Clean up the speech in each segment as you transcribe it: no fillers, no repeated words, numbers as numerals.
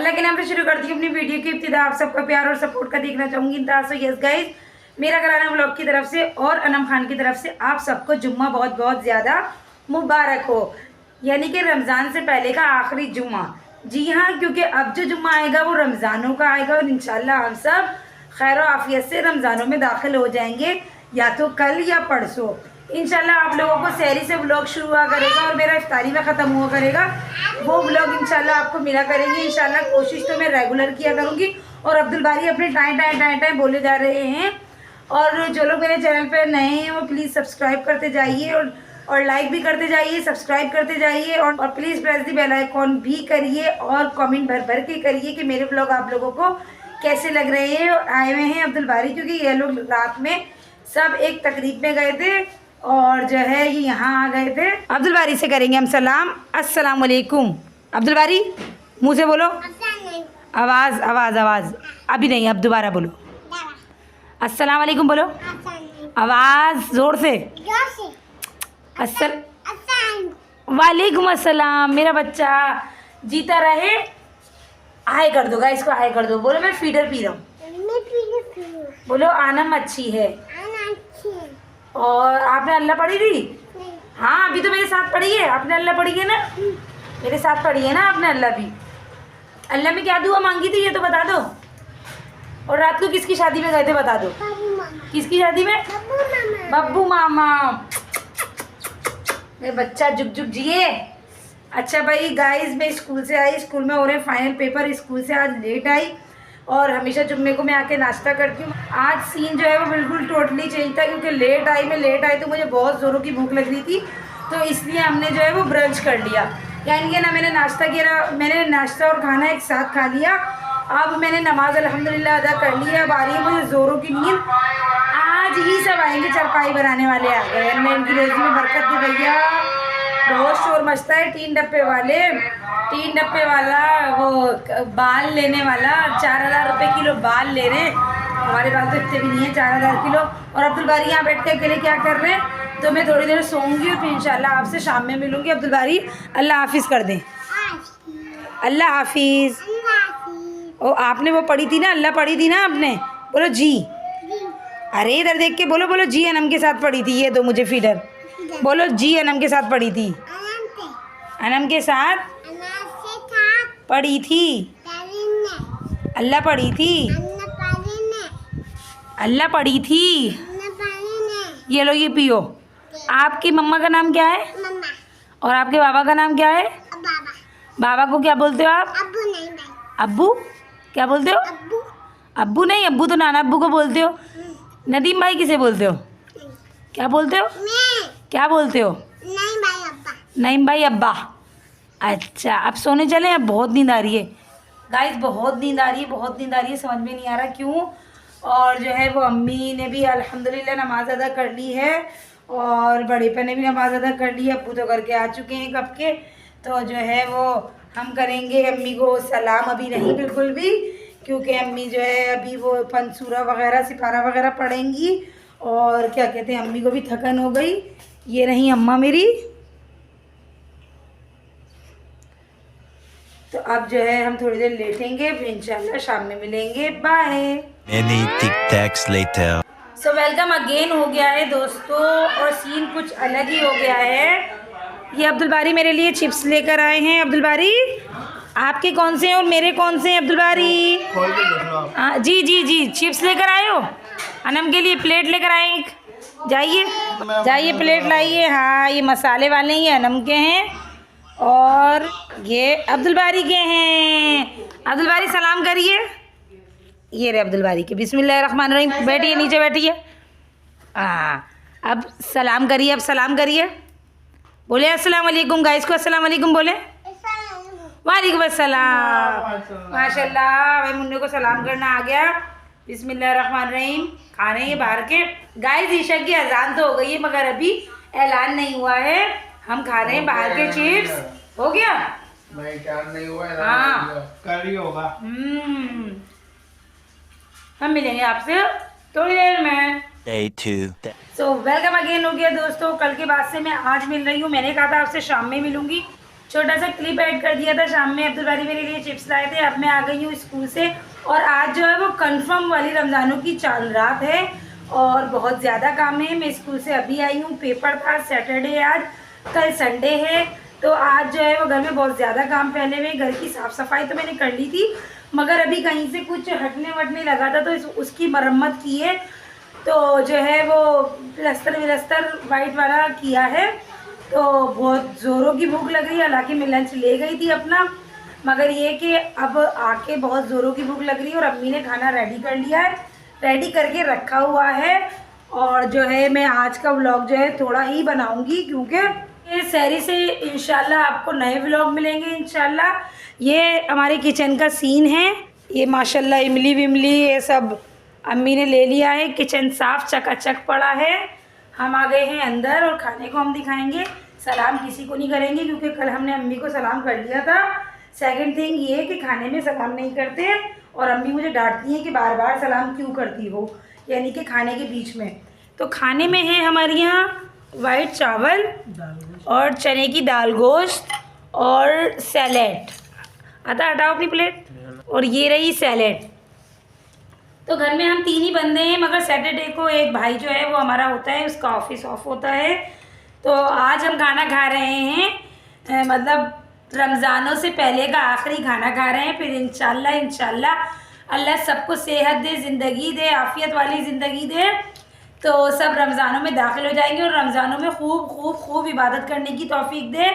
अल्लाह के नाम से शुरू करती हूँ अपनी वीडियो की इब्तिदा। आप सबका प्यार और सपोर्ट का देखना चाहूँगी इंतजार से। यस गाइज, मेरा घराना व्लॉग की तरफ से और अनम खान की तरफ से आप सबको जुम्मा बहुत बहुत ज़्यादा मुबारक हो, यानी कि रमज़ान से पहले का आखिरी जुम्मा। जी हाँ, क्योंकि अब जो जुम्मा आएगा वो रमज़ानों का आएगा और इंशाल्लाह हम सब खैर और आफियत से रमज़ानों में दाखिल हो जाएंगे, या तो कल या परसों इंशाल्लाह। आप लोगों को सहरी से व्लॉग शुरू हुआ करेगा और मेरा इफ्तारी में ख़त्म हुआ करेगा, वो व्लॉग इंशाल्लाह आपको मिला करेंगे। इंशाल्लाह कोशिश तो मैं रेगुलर किया करूँगी। और अब्दुल बारी अपने टाइम टाइम टाइम टाइम बोले जा रहे हैं। और जो लोग मेरे चैनल पर नए हैं वो प्लीज़ सब्सक्राइब करते जाइए और लाइक भी करते जाइए, सब्सक्राइब करते जाइए और please press the bell icon भी करिए और कमेंट भर भर के करिए कि मेरे व्लॉग आप लोगों को कैसे लग रहे हैं। और आए हुए हैं अब्दुल बारी, क्योंकि ये लोग रात में सब एक तकरीब में गए थे और जो है ये यहाँ आ गए थे। अब्दुल बारी से करेंगे हम सलाम। अस्सलाम वालेकुम। अब्दुल बारी मुँह से बोलो, आवाज़ आवाज़ आवाज़ अभी नहीं, अब दोबारा बोलो। अस्सलाम वालेकुम बोलो, आवाज़ ज़ोर से। वालेकुम अस्सलाम। मेरा बच्चा जीता रहे। हाय कर दो गाइस को, हाय कर दो। बोलो मैं फीडर पी रहा हूँ। बोलो आनम अच्छी है। और आपने अल्लाह पढ़ी थी? हाँ, अभी तो मेरे साथ पढ़ी है। आपने अल्लाह पढ़ी है ना? मेरे साथ पढ़ी है ना आपने अल्लाह भी? अल्लाह में क्या दुआ मांगी थी ये तो बता दो। और रात को किसकी शादी में गए थे बता दो। किसकी शादी में? बब्बू मामा। मेरा बच्चा जुग जुग जिए। अच्छा भाई गाइस, मैं स्कूल से आई, स्कूल में हो रहे फाइनल पेपर, स्कूल से आज लेट आई और हमेशा जुम्मे को मैं आके नाश्ता करती हूँ। आज सीन जो है वो बिल्कुल टोटली चेंज था, क्योंकि लेट आई तो मुझे बहुत ज़ोरों की भूख लग रही थी, तो इसलिए हमने जो है वो ब्रंच कर लिया। यानी कि ना मैंने नाश्ता किया, मैंने नाश्ता और खाना एक साथ खा लिया। अब मैंने नमाज अल्हम्दुलिल्लाह अदा कर ली है। अब आ रही है मुझे ज़ोरों की नींद। आज ही सब आएंगे, चारपाई बनाने वाले आ गए। मैं इनकी रोज़ी में बरकत दी भैया। बहुत शोर मचता है। 3 डब्बे वाला वो बाल लेने वाला 4000 रुपये किलो बाल ले रहे हैं। हमारे बाल तो इतने भी नहीं है 4000 किलो। और अब्दुल बारी यहाँ बैठ के अकेले क्या कर रहे हैं। तो मैं थोड़ी देर सोऊंगी और फिर इंशाल्लाह आपसे शाम में मिलूंगी। अब्दुल बारी अल्लाह हाफिज़ कर दें। अल्लाह हाफिज़। ओ आपने वो पढ़ी थी ना, अल्लाह पढ़ी थी ना आपने? बोलो जी। अरे इधर देख के बोलो, बोलो जी अनम के साथ पढ़ी थी। ये दो मुझे फीडर। बोलो जी अनम के साथ पढ़ी थी। अनम के साथ पढ़ी थी। अल्लाह पढ़ी थी। अल्लाह पढ़ी थी। ये लो ये पियो। आपकी मम्मा का नाम क्या है? और आपके बाबा का नाम क्या है? बाबा को क्या बोलते हो आप? अब्बू। क्या बोलते हो? अब्बू नहीं, अब्बू तो नाना अब्बू को बोलते हो। नदीम भाई किसे बोलते हो? क्या बोलते हो? क्या बोलते हो? नईम भाई अब्बा। अच्छा, अब सोने चले। अब बहुत नींद आ रही है गाइस, बहुत नींद आ रही है, समझ में नहीं आ रहा क्यों। और जो है वो अम्मी ने भी अल्हम्दुलिल्लाह नमाज अदा कर ली है और बड़े पे ने भी नमाज अदा कर ली है। अब्बू तो करके आ चुके हैं कब के। तो जो है वो हम करेंगे अम्मी को सलाम, अभी नहीं बिल्कुल भी, क्योंकि अम्मी जो है अभी वो पंसूरा वगैरह सिपारा वगैरह पढ़ेंगी। और क्या कहते हैं, अम्मी को भी थकन हो गई। ये रही अम्मा मेरी। तो अब जो है हम थोड़ी देर लेटेंगे, फिर इंशाल्लाह शाम में मिलेंगे। बाय। सो वेलकम अगेन हो गया है दोस्तों, और सीन कुछ अलग ही हो गया है। ये अब्दुल बारी मेरे लिए चिप्स लेकर आए हैं। अब्दुल बारी आपके कौन से हैं और मेरे कौन से हैं? अब्दुल बारी जी जी जी, चिप्स लेकर आए हो? अनम के लिए प्लेट लेकर आए एक। जाइए प्लेट लाइए। हाँ, ये मसाले वाले ये अनम के हैं और ये अब्दुल बारी के हैं। अब्दुल बारी सलाम करिए। ये रहे अब्दुल बारी के। बिस्मिल्लाहिर्रहमानिर्रहीम। बैठिए, नीचे बैठिए। अब सलाम करिए, अब सलाम करिए। बोले अस्सलाम वालेकुम। गाइस को अस्सलाम वालेकुम बोले। वालेकुम अस्सलाम। माशाल्लाह, भाई मुन्ने को सलाम करना आ गया। बिस्मिल्लाहिर्रहमानिर्रहीम। खा रहे हैं बाहर के। गाइस ईशा की अजान तो हो गई है मगर अभी ऐलान नहीं हुआ है। हम खा रहे हैं बाहर के चिप्स। हो गया भाई, क्या नहीं हुआ है? हाँ, कल ही होगा। हम मिलेंगे आपसे थोड़ी देर में। सो वेलकम अगेन हो गया दोस्तों। कल के बाद से मैं आज मिल रही हूँ। मैंने कहा था आपसे शाम में मिलूंगी। छोटा सा क्लिप ऐड कर दिया था शाम में। अब्दुल बारी मेरे लिए चिप्स लाए थे। अब मैं आ गई हूँ स्कूल से और आज जो है वो कंफर्म वाली रमज़ानों की चांद रात है और बहुत ज़्यादा काम है। मैं स्कूल से अभी आई हूँ, पेपर था सैटरडे आज, कल संडे है, तो आज जो है वो घर में बहुत ज़्यादा काम फैले हुए। घर की साफ़ सफाई तो मैंने कर ली थी, मगर अभी कहीं से कुछ हटने वटने लगा था तो उसकी मरम्मत की है। तो जो है वो प्लस्तर विलस्तर वाइट वाला किया है। तो बहुत ज़ोरों की भूख लग रही है। हालांकि मैं लंच ले गई थी अपना, मगर ये कि अब आके बहुत ज़ोरों की भूख लग रही है और अम्मी ने खाना रेडी कर लिया है, रेडी करके रखा हुआ है। और जो है मैं आज का व्लॉग जो है थोड़ा ही बनाऊंगी, क्योंकि ये सहरी से इंशाल्लाह आपको नए व्लॉग मिलेंगे इंशाल्लाह। ये हमारे किचन का सीन है। ये माशाल्लाह इमली विमली ये सब अम्मी ने ले लिया है। किचन साफ चकाचक पड़ा है। हम आ गए हैं अंदर और खाने को हम दिखाएंगे। सलाम किसी को नहीं करेंगे क्योंकि कल हमने अम्मी को सलाम कर लिया था। सेकंड थिंग ये कि खाने में सलाम नहीं करते और अम्मी मुझे डांटती हैं कि बार बार सलाम क्यों करती हो, यानी कि खाने के बीच में। तो खाने में है हमारे यहाँ वाइट चावल और चने की दाल गोश्त और सैलेड। आता हटाओ अपनी प्लेट। और ये रही सैलेड। तो घर में हम 3 ही बंदे हैं, मगर सैटरडे को एक भाई जो है वो हमारा होता है, उसका ऑफिस ऑफ होता है। तो आज हम खाना खा रहे हैं, मतलब रमज़ानों से पहले का आखिरी खाना खा रहे हैं। फिर इंशाल्लाह अल्लाह सबको सेहत दे, ज़िंदगी दे, आफ़ियत वाली ज़िंदगी दे, तो सब रमज़ानों में दाखिल हो जाएंगे और रमज़ानों में खूब इबादत करने की तौफीक दे।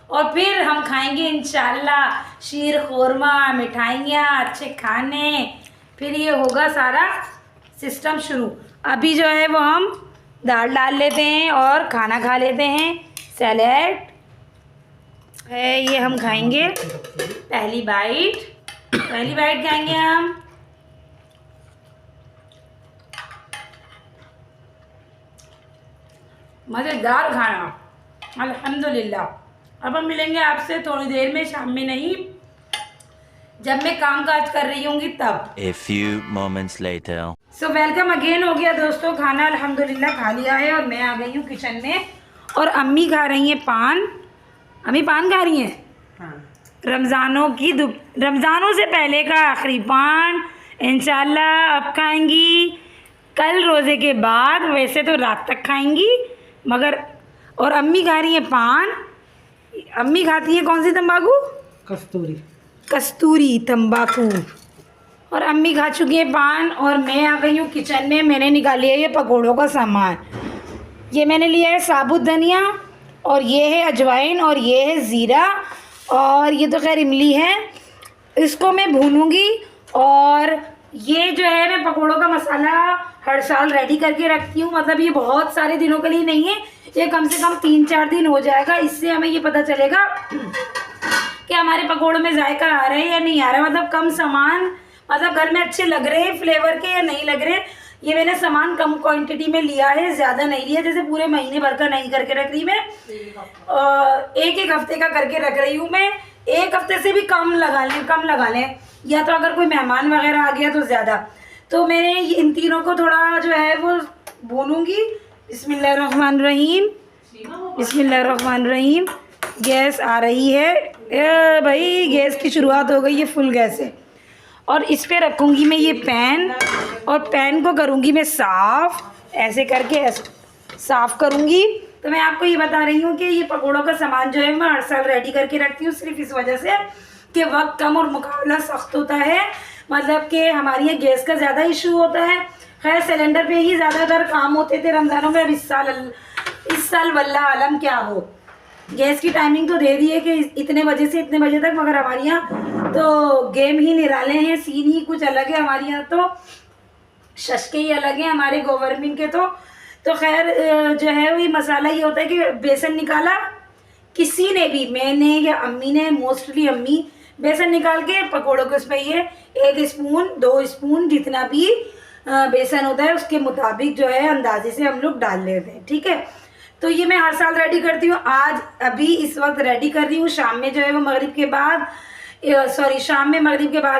और फिर हम खाएंगे इंशाल्लाह शीर खुरमा, मिठाइयाँ, अच्छे खाने। फिर ये होगा सारा सिस्टम शुरू। अभी जो है वो हम दाल डाल लेते हैं और खाना खा लेते हैं। सैलेड है ये हम खाएंगे। पहली बाइट खाएंगे हम। मज़ेदार खाना अल्हम्दुलिल्लाह। अब हम मिलेंगे आपसे थोड़ी देर में, शाम में नहीं, जब मैं काम काज कर रही होंगी तब। A few moments later. So welcome again हो गया दोस्तों। खाना अल्हम्दुलिल्लाह खा लिया है और मैं आ गई हूँ किचन में और अम्मी खा रही हैं पान। अम्मी पान खा रही हैं। हाँ। रमज़ानों से पहले का आखिरी पान इंशाल्लाह अब खाएंगी। कल रोज़े के बाद, वैसे तो रात तक खाएंगी, मगर और अम्मी खा रही हैं पान। अम्मी खाती हैं कौन सी तंबाकू? कस्तूरी तंबाकू। और अम्मी खा चुकी है पान और मैं आ गई हूँ किचन में। मैंने निकाली है ये पकौड़ों का सामान। ये मैंने लिया है साबुत धनिया और ये है अजवाइन और ये है ज़ीरा और ये तो खैर इमली है। इसको मैं भूनूंगी और ये जो है मैं पकौड़ों का मसाला हर साल रेडी करके रखती हूँ। मतलब ये बहुत सारे दिनों के लिए नहीं है, ये कम से कम 3-4 दिन हो जाएगा। इससे हमें ये पता चलेगा कि हमारे पकौड़ों में जायका आ रहा है या नहीं आ रहा है। मतलब कम सामान, मतलब घर में अच्छे लग रहे हैं फ्लेवर के या नहीं लग रहे। ये मैंने सामान कम क्वांटिटी में लिया है, ज़्यादा नहीं लिया। जैसे पूरे महीने भर का नहीं करके रख रही मैं, एक हफ्ते का करके रख रही हूँ मैं। 1 हफ्ते से भी कम लगा लें या तो अगर कोई मेहमान वगैरह आ गया तो ज़्यादा। तो मैंने इन तीनों को थोड़ा जो है वो भूनूंगी। बिस्मिल्लाहिर्रहमानिर्रहीम। गैस आ रही है भाई, गैस की शुरुआत हो गई है फुल गैस से। और इस पे रखूँगी मैं ये पैन और पैन को करूँगी मैं साफ़, ऐसे करके साफ़ करूँगी। तो मैं आपको ये बता रही हूँ कि ये पकौड़ों का सामान जो है मैं हर साल रेडी करके रखती हूँ, सिर्फ इस वजह से कि वक्त कम और मुकाबला सख्त होता है। मतलब कि हमारे यहाँ गैस का ज़्यादा इशू होता है। खैर सिलेंडर पे ही ज़्यादातर काम होते थे रमज़ानों में। अब इस साल वल्लाह आलम क्या हो। गैस की टाइमिंग तो दे दी है कि इतने बजे से इतने बजे तक, मगर हमारे यहाँ तो गेम ही निराले हैं, सीन ही कुछ अलग है। हमारे यहाँ तो शशके ही अलग हैं हमारे गवर्नमेंट के। तो खैर जो है वही मसाला ये होता है कि बेसन निकाला किसी ने भी, मैंने या अम्मी ने, मोस्टली अम्मी, बेसन निकाल के पकौड़ों को इसमें ये 1 स्पून 2 स्पून जितना भी बेसन होता है उसके मुताबिक जो है अंदाजे से हम लोग डाल लेते हैं। ठीक है, तो ये मैं हर साल रेडी करती हूँ। आज अभी इस वक्त रेडी कर रही हूँ। शाम में जो है वो मगरिब के बाद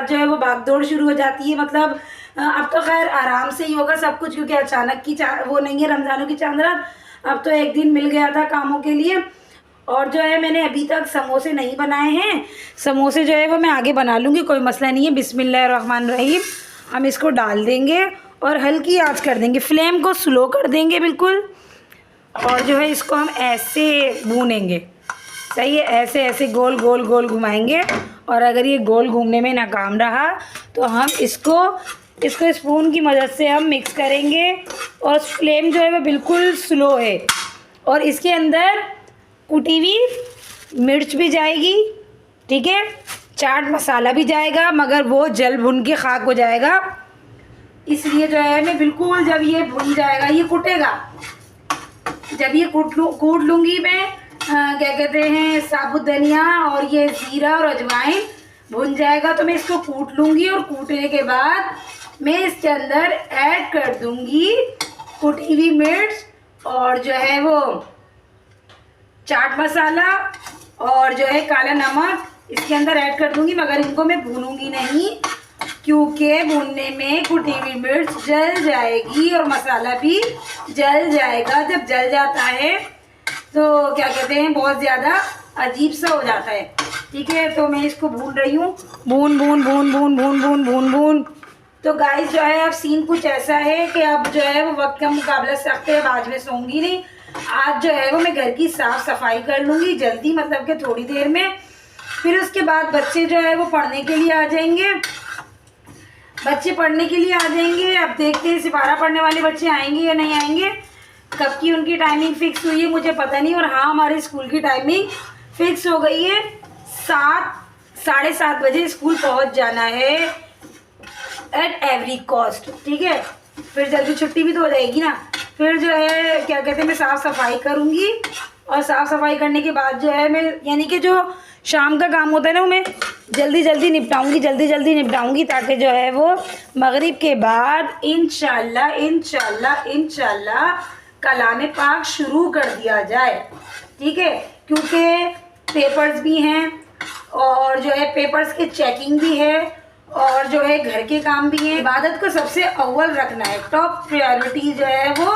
जो है वो भागदौड़ शुरू हो जाती है। मतलब अब तो खैर आराम से ही होगा सब कुछ, क्योंकि अचानक की वो नहीं है रमज़ानों की चांद रात। अब तो एक दिन मिल गया था कामों के लिए और जो है मैंने अभी तक समोसे नहीं बनाए हैं, समोसे जो है वो मैं आगे बना लूँगी, कोई मसला नहीं है। बिस्मिल्लाहिर्रहमानिर्रहीम। हम इसको डाल देंगे और हल्की आंच कर देंगे, फ्लेम को स्लो कर देंगे बिल्कुल। और जो है इसको हम ऐसे भूनेंगे, सही है, ऐसे ऐसे गोल गोल गोल घुमाएंगे। और अगर ये गोल घूमने में नाकाम रहा तो हम इसको स्पून की मदद से हम मिक्स करेंगे। और फ्लेम जो है वो बिल्कुल स्लो है। और इसके अंदर कुटी हुई मिर्च भी जाएगी, ठीक है, चाट मसाला भी जाएगा, मगर वो जल भुन के खाक हो जाएगा। इसलिए जो है मैं बिल्कुल जब ये भुन जाएगा, ये कुटेगा, जब ये कूट लूँगी मैं क्या कहते हैं साबुत धनिया और ये ज़ीरा और अजवाइन भुन जाएगा तो मैं इसको कूट लूँगी। और कूटने के बाद मैं इसके अंदर ऐड कर दूँगी कुटी हुई मिर्च और जो है वो चाट मसाला और जो है काला नमक इसके अंदर ऐड कर दूँगी। मगर इनको मैं भूनूँगी नहीं, क्योंकि भूनने में कुटी हुई मिर्च जल जाएगी और मसाला भी जल जाएगा। जब जल जाता है तो क्या कहते हैं बहुत ज़्यादा अजीब सा हो जाता है, ठीक है। तो मैं इसको भून रही हूँ, भून भून भून भून भून भून भून भून। तो गाइस जो है अब सीन कुछ ऐसा है कि अब जो है वो वक्त का मुकाबला सकते हैं, आज मैं सोऊंगी नहीं। आज जो है वो मैं घर की साफ़ सफाई कर लूँगी जल्दी, मतलब कि थोड़ी देर में। फिर उसके बाद बच्चे जो है वो पढ़ने के लिए आ जाएंगे, बच्चे पढ़ने के लिए आ जाएंगे। अब देखते हैं सिपारा पढ़ने वाले बच्चे आएंगे या नहीं आएंगे, कब की उनकी टाइमिंग फ़िक्स हुई है मुझे पता नहीं। और हाँ, हमारे स्कूल की टाइमिंग फ़िक्स हो गई है, 7 साढ़े 7 बजे स्कूल पहुंच जाना है एट एवरी कॉस्ट, ठीक है। फिर जल्दी छुट्टी भी तो हो जाएगी ना। फिर जो है क्या कहते हैं मैं साफ़ सफाई करूँगी और साफ़ सफाई करने के बाद जो है मैं यानी कि जो शाम का काम होता है ना वो मैं जल्दी जल्दी निपटाऊंगी ताकि जो है वो मगरिब के बाद इंशाल्लाह कलाम पाक शुरू कर दिया जाए, ठीक है। क्योंकि पेपर्स भी हैं और जो है पेपर्स की चेकिंग भी है और जो है घर के काम भी हैं। इबादत को सबसे अव्वल रखना है, टॉप प्रायोरिटी जो है वो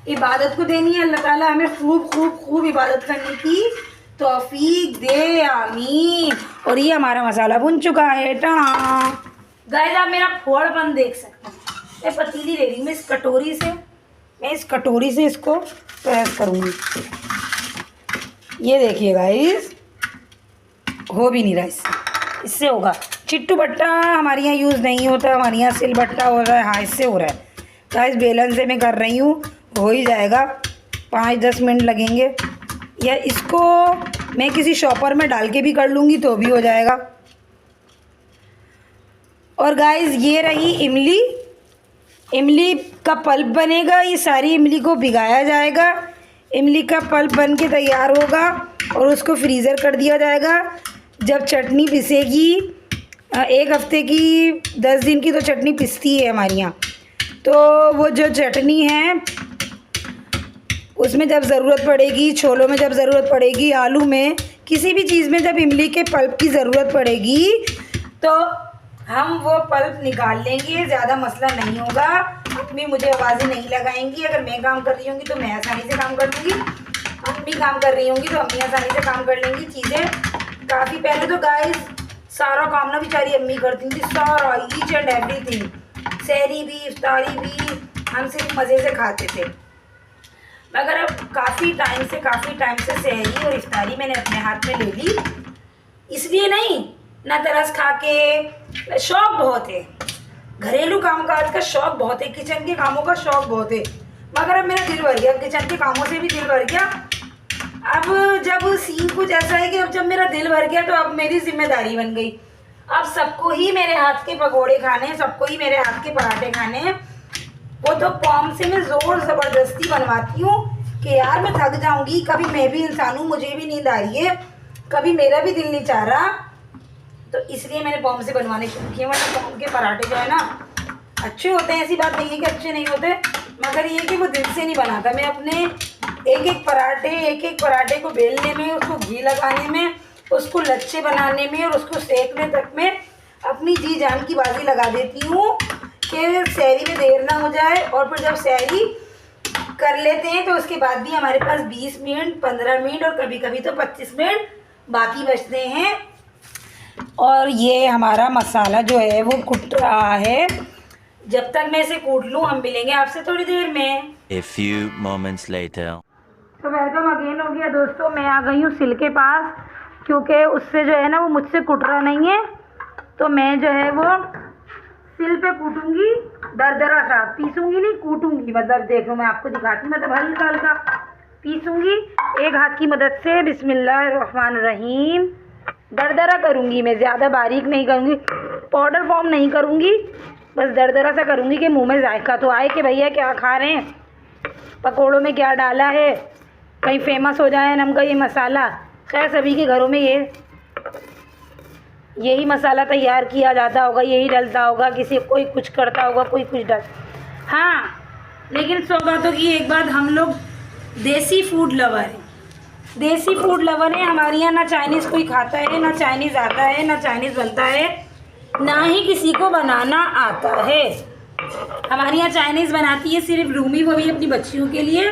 इबादत को देनी है। अल्लाह ताला हमें खूब इबादत करने की तौफीक दे, आमीन। और ये हमारा मसाला भुन चुका है। गाइस आप मेरा फोड़पन देख सकते हैं। मैं पतीली ले रही हूँ, मैं इस कटोरी से इसको प्रेस करूँगी। ये देखिए गाइस, हो भी नहीं रहा इससे होगा। चिट्टू बट्टा हमारे यहाँ यूज़ नहीं होता, हमारे यहाँ सिल बट्टा हो रहा है, हाँ इससे हो रहा है। गाइस बेलन से मैं कर रही हूँ, हो ही जाएगा, 5-10 मिनट लगेंगे। या इसको मैं किसी शॉपर में डाल के भी कर लूँगी तो भी हो जाएगा। और गाइस ये रही इमली का पल्प बनेगा। ये सारी इमली को भिगाया जाएगा, इमली का पल्प बन के तैयार होगा और उसको फ्रीज़र कर दिया जाएगा। जब चटनी पिसेगी, 1 हफ्ते की 10 दिन की तो चटनी पिसती है हमारे यहाँ, तो वो जो चटनी है उसमें जब ज़रूरत पड़ेगी, छोलों में जब ज़रूरत पड़ेगी, आलू में, किसी भी चीज़ में जब इमली के पल्प की ज़रूरत पड़ेगी तो हम वो पल्प निकाल लेंगे। ज़्यादा मसला नहीं होगा। अम्मी मुझे आवाज़ें नहीं लगाएंगी। अगर मैं काम कर रही होंगी तो मैं आसानी से काम कर लूँगी, अम्मी काम कर रही होंगी तो अम्मी आसानी से काम कर लेंगी। चीज़ें काफ़ी पहले तो गाइस सारा काम ना बेचारी अम्मी करती थी, सारा ईच एंड एवरीथिंग, सहरी भी इफ्तारी भी हम सिर्फ मज़े से खाते थे। मगर अब काफ़ी टाइम से सहरी और इफ्तारी मैंने अपने हाथ में ले ली, इसलिए नहीं ना तरस खा के। शौक़ बहुत है, घरेलू कामकाज का शौक़ बहुत है, किचन के कामों का शौक़ बहुत है। मगर अब मेरा दिल भर गया, किचन के कामों से भी दिल भर गया। अब जब सीन कुछ ऐसा है कि अब जब मेरा दिल भर गया तो अब मेरी जिम्मेदारी बन गई। अब सबको ही मेरे हाथ के पकोड़े खाने, सबको ही मेरे हाथ के पराठे खाने हैं। वो तो पॉम से मैं ज़ोर ज़बरदस्ती बनवाती हूँ कि यार मैं थक जाऊँगी, कभी मैं भी इंसान हूँ, मुझे भी नींद आ रही है, कभी मेरा भी दिल नहीं चाह रहा, तो इसलिए मैंने पॉम से बनवाने शुरू किए। वरना पॉम के पराठे जो है ना अच्छे होते हैं, ऐसी बात नहीं है कि अच्छे नहीं होते, मगर ये कि वो दिल से नहीं बनाता। मैं अपने एक एक पराठे को बेलने में, उसको घी लगाने में, उसको लच्छे बनाने में और उसको सेकने तक में अपनी जी जान की बाजी लगा देती हूँ कि सहरी में देर ना हो जाए। और फिर जब सहरी कर लेते हैं, तो उसके बाद भी हमारे पास 20 मिनट, 15 मिनट और कभी कभी तो 25 मिनट बाकी बचते हैं। और ये हमारा मसाला जो है वो कुट रहा है। जब तक मैं इसे कूट लूँ हम मिलेंगे आपसे थोड़ी देर में। A few moments later. तो वेलकम अगेन हो गया दोस्तों। मैं आ गई हूँ सिल के पास, क्योंकि उससे जो है ना वो मुझसे कुट रहा नहीं है, तो मैं जो है वो सिल पे कूटूंगी, दरदरा सा पीसूंगी नहीं, कूटूंगी। मतलब देखो मैं आपको दिखाती हूँ, मतलब हल्का हल्का पीसूंगी एक हाथ की मदद से। बिस्मिल्लाहिर्रहमानिर्रहीम। दरदरा करूँगी मैं, ज़्यादा बारीक नहीं करूँगी, पाउडर फॉर्म नहीं करूँगी, बस दरदरा सा करूँगी कि मुंह में जायका तो आए कि भैया क्या खा रहे हैं, पकौड़ों में क्या डाला है, कहीं फेमस हो जाए नम का ये मसाला। खैर सभी के घरों में यही मसाला तैयार किया जाता होगा, यही डलता होगा, किसी कोई कुछ करता होगा, कोई कुछ डल। हाँ, लेकिन 100 बातों की एक बात, हम लोग देसी फूड लवर हैं। देसी फूड लवर है। हमारे यहाँ ना चाइनीज़ कोई खाता है, ना चाइनीज़ आता है, ना चाइनीज़ बनता है, ना ही किसी को बनाना आता है। हमारे यहाँ चाइनीज़ बनाती है सिर्फ रूमी, वो भी अपनी बच्चियों के लिए,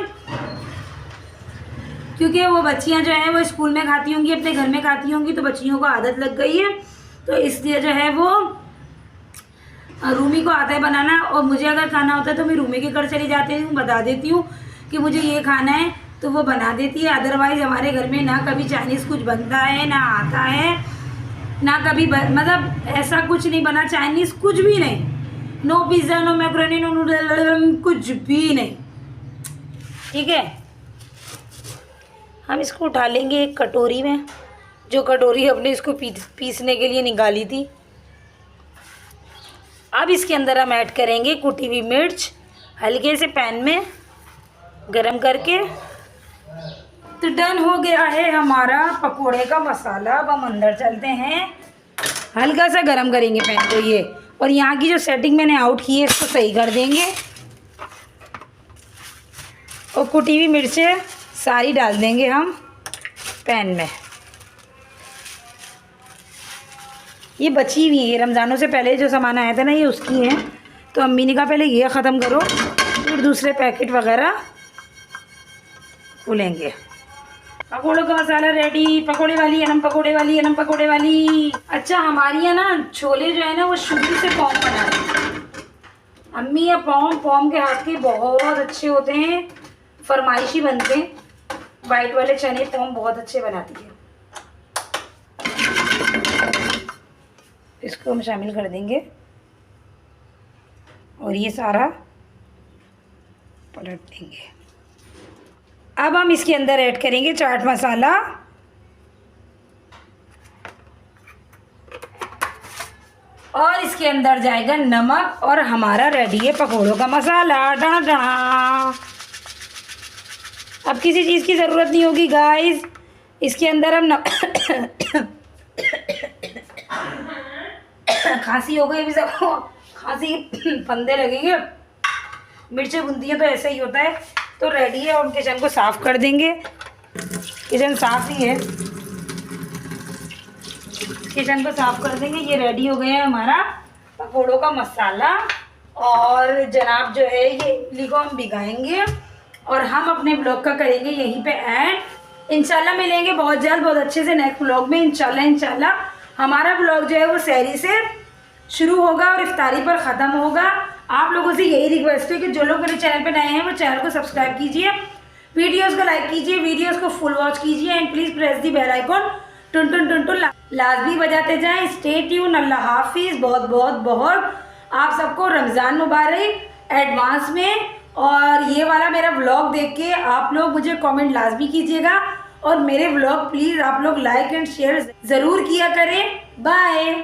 क्योंकि वो बच्चियाँ जो हैं वो स्कूल में खाती होंगी, अपने घर में खाती होंगी, तो बच्चियों को आदत लग गई है, तो इसलिए जो है वो रूमी को आता है बनाना। और मुझे अगर खाना होता है तो मैं रूमी के घर चली जाती हूँ, बता देती हूँ कि मुझे ये खाना है, तो वो बना देती है। अदरवाइज़ हमारे घर में ना कभी चाइनीज़ कुछ बनता है, ना आता है, ना कभी मतलब ऐसा कुछ नहीं बना चाइनीज़, कुछ भी नहीं। No pizza, no macaroni, no noodle, कुछ भी नहीं। ठीक है, हम इसको उठा लेंगे एक कटोरी में, जो कटोरी हमने इसको पीसने के लिए निकाली थी। अब इसके अंदर हम ऐड करेंगे कुटी हुई मिर्च, हल्के से पैन में गरम करके। तो डन हो गया है हमारा पकोड़े का मसाला। अब हम अंदर चलते हैं, हल्का सा गरम करेंगे पैन को ये, और यहाँ की जो सेटिंग मैंने आउट की है इसको सही कर देंगे, और कुटी हुई मिर्चें सारी डाल देंगे हम पैन में। ये बची हुई है, ये रमज़ानों से पहले जो सामान आया था ना ये उसकी है, तो अम्मी ने कहा पहले ये ख़त्म करो, फिर दूसरे पैकेट वगैरह खुलेंगे। पकौड़ों का मसाला रेडी। पकौड़े वाली अनम, पकौड़े वाली अनम, पकौड़े वाली। अच्छा, हमारी यहाँ ना छोले जो है ना वो शुगर से पॉम बनाते हैं अम्मी। या पॉम के हाथ के बहुत अच्छे होते हैं, फरमाइशी बनते हैं। वाइट वाले चने पॉम बहुत अच्छे बनाती है। इसको हम शामिल कर देंगे और ये सारा पलट देंगे। अब हम इसके अंदर ऐड करेंगे चाट मसाला, और इसके अंदर जाएगा नमक, और हमारा रेडी है पकौड़ों का मसाला। डा डा। अब किसी चीज़ की ज़रूरत नहीं होगी गाइस, इसके अंदर हम खांसी हो गई अभी सबको, खांसी फंदे लगेंगे, मिर्चें भुनती हैं तो ऐसा ही होता है। तो रेडी है, और किचन को साफ़ कर देंगे। किचन साफ़ ही है, किचन को साफ़ कर देंगे। ये रेडी हो गया है हमारा पकौड़ों का मसाला। और जनाब जो है ये इमली को हम भिगाएंगे, और हम अपने ब्लॉग का करेंगे यहीं पे ऐड। इंशाल्लाह मिलेंगे बहुत जल्द, बहुत अच्छे से नेक्स्ट ब्लॉग में। इंशाल्लाह हमारा ब्लॉग जो है वो सहरी से शुरू होगा और इफ्तारी पर ख़त्म होगा। आप लोगों से यही रिक्वेस्ट है कि जो लोग मेरे चैनल पर नए हैं वो चैनल को सब्सक्राइब कीजिए, वीडियोज़ को लाइक कीजिए, वीडियोज़ को फुल वॉच कीजिए, and please press the bell icon, टुन टुन टुन टुन लाजमी बजाते जाएं। Stay tune. अल्लाह हाफिज़। बहुत बहुत बहुत आप सबको रमज़ान मुबारक एडवांस में। और ये वाला मेरा व्लॉग देख के आप लोग मुझे कमेंट लाजमी कीजिएगा, और मेरे व्लॉग प्लीज़ आप लोग लाइक एंड शेयर ज़रूर किया करें। बाय।